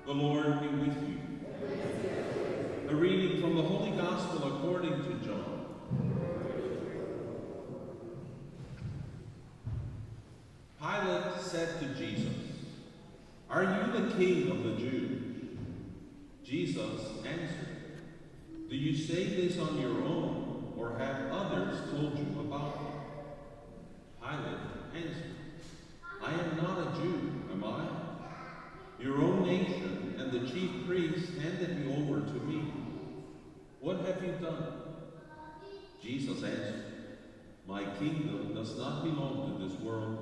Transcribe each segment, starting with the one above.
The Lord be with you. A reading from the Holy Gospel according to John. Pilate said to Jesus, "Are you the king of the Jews?" Jesus answered, "Do you say this on your own, or have others told you about it?" Pilate answered, "I am not a Jew, am I? Your own nation and the chief priests handed me over to me. What have you done?" Jesus answered, "My kingdom does not belong to this world.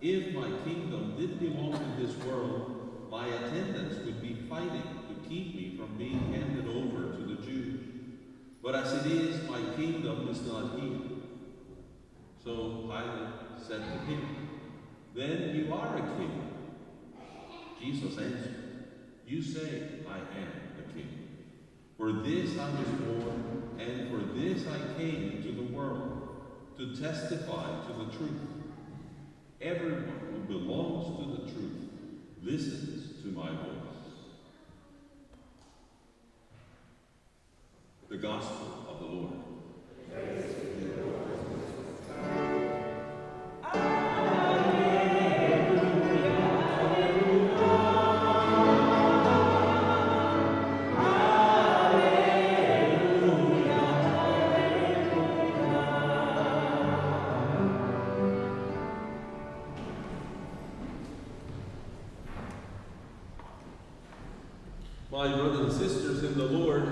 If my kingdom did belong to this world, my attendants would be fighting to keep me from being handed over to the Jews. But as it is, my kingdom is not here." So Pilate said to him, "Then you are a king." Jesus answered, "You say I am the king. For this I was born, and for this I came into the world, to testify to the truth. Everyone who belongs to the truth listens to my voice." The Gospel of the Lord. Praise to you, Lord. My brothers and sisters in the Lord,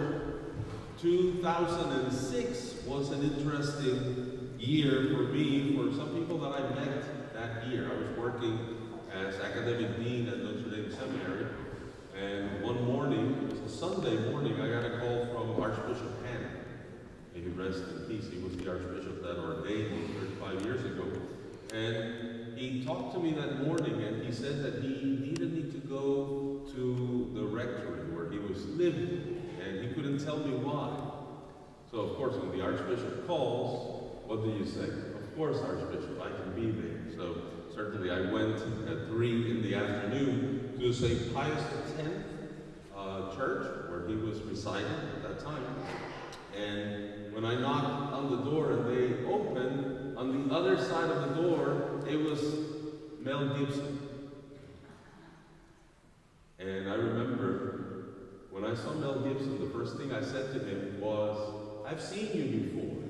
2006 was an interesting year for me, for some people that I met that year. I was working as academic dean at Notre Dame Seminary, and one morning, it was a Sunday morning, I got a call from Archbishop Hannon. May he rest in peace. He was the Archbishop that ordained me 35 years ago. And he talked to me that morning, and he said that he needed me to go to the rectory where he was living, and he couldn't tell me why. So of course, when the Archbishop calls, what do you say? Of course, Archbishop, I can be there. So certainly I went at 3 in the afternoon to St. Pius X church where he was residing at that time. And when I knocked on the door and they opened, on the other side of the door, it was Mel Gibson. And I remember when I saw Mel Gibson, the first thing I said to him was, "I've seen you before."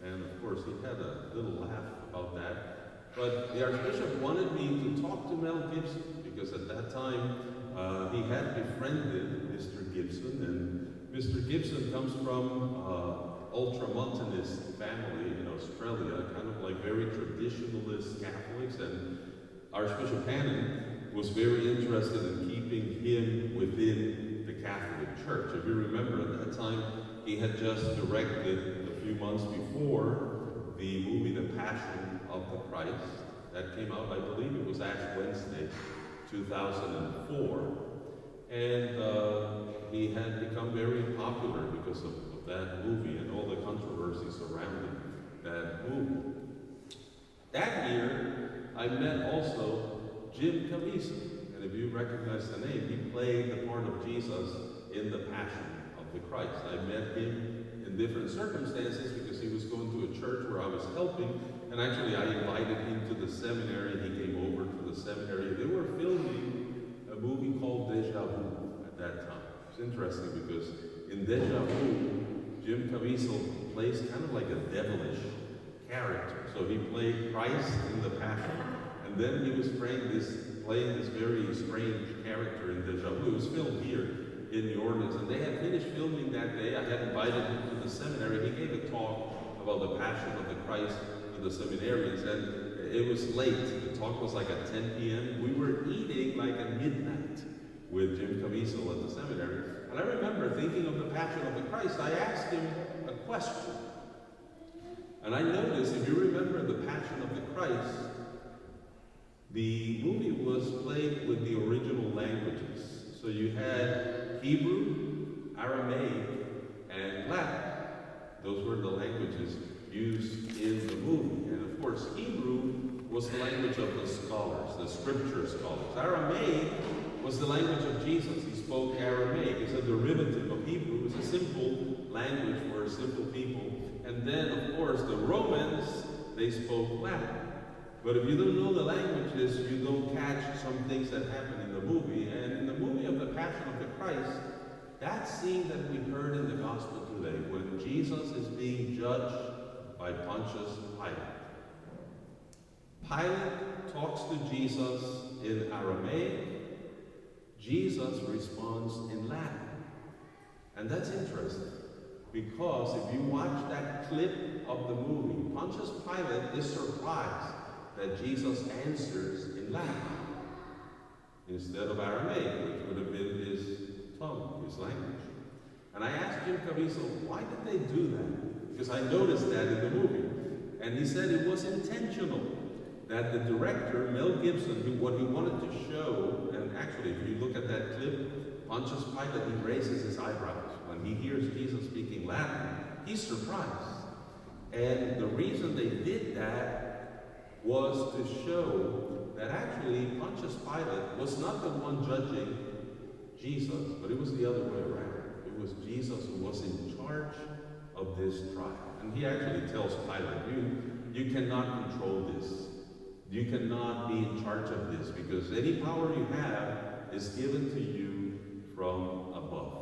And of course, he had a little laugh about that. But the Archbishop wanted me to talk to Mel Gibson because at that time, he had befriended Mr. Gibson, and Mr. Gibson comes from ultramontanist family in Australia, kind of like very traditionalist Catholics, and Archbishop Hannon was very interested in keeping him within the Catholic Church. If you remember, at that time, he had just directed a few months before the movie The Passion of the Christ. That came out, I believe it was Ash Wednesday, 2004. And he had become very popular because of that movie and all the controversy surrounding that movie. That year, I met also Jim Caviezel, and if you recognize the name, he played the part of Jesus in The Passion of the Christ. I met him in different circumstances because he was going to a church where I was helping, and actually I invited him to the seminary. He came over to the seminary. They were filming a movie called Deja Vu at that time. It's interesting because in Deja Vu, Jim Caviezel plays kind of like a devilish character. So he played Christ in The Passion, and then he was playing this very strange character in Deja Vu. It was filmed here in New Orleans, and they had finished filming that day. I had invited him to the seminary. He gave a talk about the Passion of the Christ to the seminarians, and it was late. The talk was like at 10 p.m. We were eating like at midnight with Jim Caviezel at the seminary. And I remember thinking of the Passion of the Christ. I asked him a question. And I noticed, if you remember the Passion of the Christ, the movie was played with the original languages. So you had Hebrew, Aramaic, and Latin. Those were the languages used in the movie. And of course, Hebrew was the language of the scholars, the scripture scholars. Aramaic was the language of Jesus. He spoke Aramaic. It's a derivative of Hebrew. It's a simple language for simple people. And then, of course, the Romans, they spoke Latin. But if you don't know the languages, you don't catch some things that happen in the movie. And in the movie of the Passion of the Christ, that scene that we heard in the gospel today, when Jesus is being judged by Pontius Pilate. Pilate talks to Jesus in Aramaic. Jesus responds in Latin. And that's interesting, because if you watch that clip of the movie, Pontius Pilate is surprised that Jesus answers in Latin instead of Aramaic, which would have been his tongue, his language. And I asked Jim Caviezel, why did they do that? Because I noticed that in the movie. And he said it was intentional, that the director, Mel Gibson, what he wanted to show, and actually if you look at that clip, Pontius Pilate, he raises his eyebrows. When he hears Jesus speaking Latin, he's surprised. And the reason they did that was to show that actually Pontius Pilate was not the one judging Jesus, but it was the other way around. It was Jesus who was in charge of this trial. And he actually tells Pilate, you cannot control this. You cannot be in charge of this, because any power you have is given to you from above.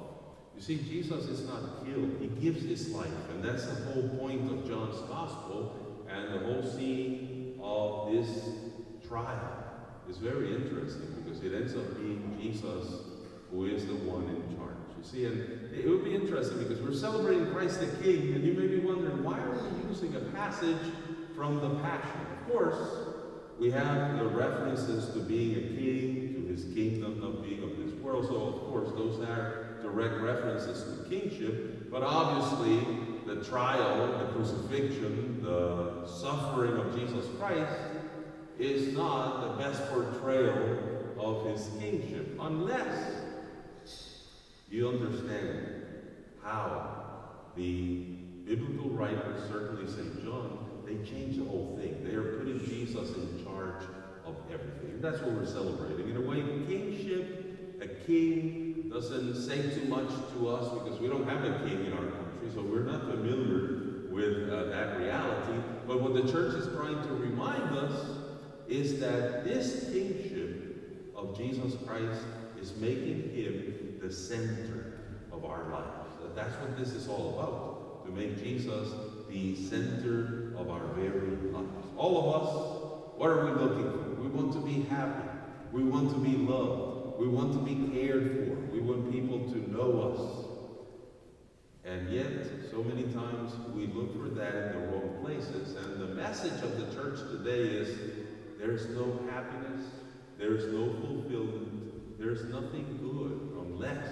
You see, Jesus is not killed. He gives his life. And that's the whole point of John's gospel, and the whole scene of this trial is very interesting, because it ends up being Jesus who is the one in charge. You see, and it would be interesting because we're celebrating Christ the King, and you may be wondering, why are we using a passage from the Passion? Of course, we have the references to being a king, to his kingdom, not being of this world. So, of course, those are direct references to kingship. But obviously, the trial, the crucifixion, the suffering of Jesus Christ is not the best portrayal of his kingship, unless you understand how the biblical writers, certainly St. John, they change the whole thing. They are putting Jesus in charge of everything. And that's what we're celebrating. In a way, kingship, a king doesn't say too much to us because we don't have a king in our country, so we're not familiar with that reality. But what the church is trying to remind us is that this kingship of Jesus Christ is making him the center of our lives. That's what this is all about, to make Jesus the center of our very lives. All of us, what are we looking for? We want to be happy. We want to be loved. We want to be cared for. We want people to know us. And yet, so many times we look for that in the wrong places. And the message of the church today is there's no happiness, there's no fulfillment, there's nothing good unless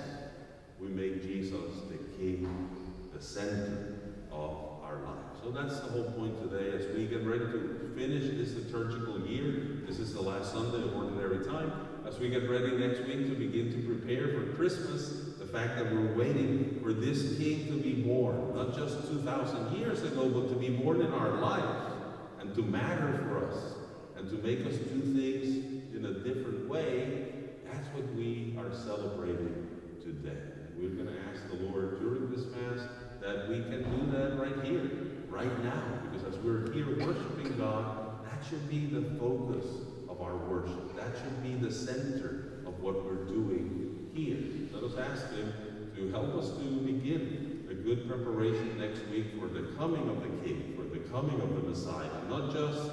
we make Jesus the King, the center of our lives. So that's the whole point today as we get ready to finish this liturgical year. This is the last Sunday of Ordinary Time. As we get ready next week to begin to prepare for Christmas, the fact that we're waiting for this King to be born, not just 2,000 years ago, but to be born in our lives and to matter for us and to make us do things in a different way, that's what we are celebrating today. And we're going to ask the Lord during this Mass that we can do that right here, right now, because as we're here worshiping God, that should be the focus of our worship. That should be the center of what we're doing here. Let us ask Him to help us to begin a good preparation next week for the coming of the King, for the coming of the Messiah, not just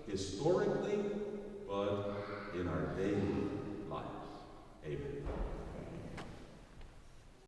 historically, but in our daily lives. Amen.